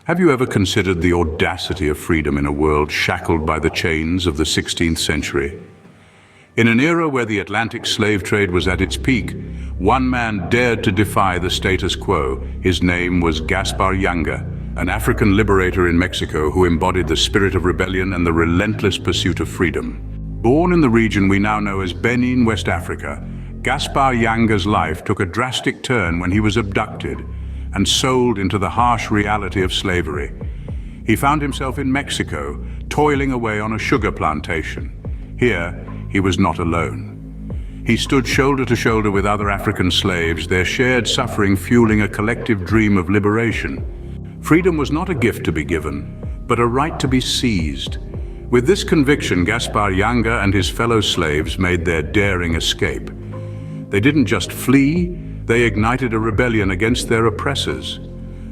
Have you ever considered the audacity of freedom in a world shackled by the chains of the 16th century? In an era where the Atlantic slave trade was at its peak, one man dared to defy the status quo. His name was Gaspar Yanga, an African liberator in Mexico who embodied the spirit of rebellion and the relentless pursuit of freedom. Born in the region we now know as Benin, West Africa, Gaspar Yanga's life took a drastic turn when he was abducted and sold into the harsh reality of slavery. He found himself in Mexico, toiling away on a sugar plantation. Here, he was not alone. He stood shoulder to shoulder with other African slaves, their shared suffering fueling a collective dream of liberation. Freedom was not a gift to be given, but a right to be seized. With this conviction, Gaspar Yanga and his fellow slaves made their daring escape. They didn't just flee, they ignited a rebellion against their oppressors.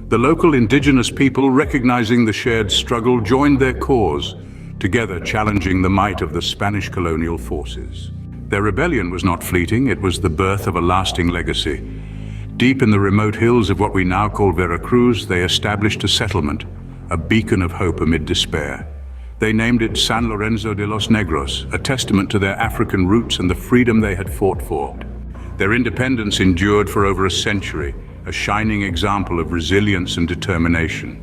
The local indigenous people, recognizing the shared struggle, joined their cause, together challenging the might of the Spanish colonial forces. Their rebellion was not fleeting, it was the birth of a lasting legacy. Deep in the remote hills of what we now call Veracruz, they established a settlement, a beacon of hope amid despair. They named it San Lorenzo de los Negros, a testament to their African roots and the freedom they had fought for. Their independence endured for over a century, a shining example of resilience and determination.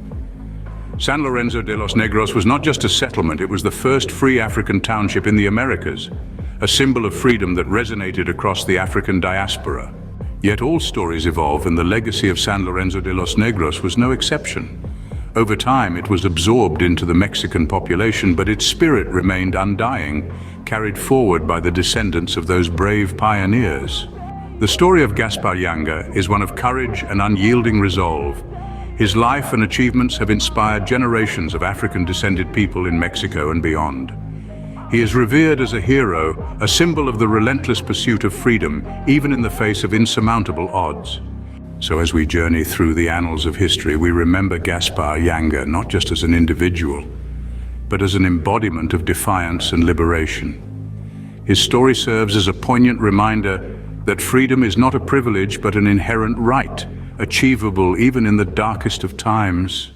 San Lorenzo de los Negros was not just a settlement, it was the first free African township in the Americas, a symbol of freedom that resonated across the African diaspora. Yet all stories evolve, and the legacy of San Lorenzo de los Negros was no exception. Over time, it was absorbed into the Mexican population, but its spirit remained undying, carried forward by the descendants of those brave pioneers. The story of Gaspar Yanga is one of courage and unyielding resolve. His life and achievements have inspired generations of African-descended people in Mexico and beyond. He is revered as a hero, a symbol of the relentless pursuit of freedom, even in the face of insurmountable odds. So as we journey through the annals of history, we remember Gaspar Yanga not just as an individual, but as an embodiment of defiance and liberation. His story serves as a poignant reminder that freedom is not a privilege but an inherent right, achievable even in the darkest of times.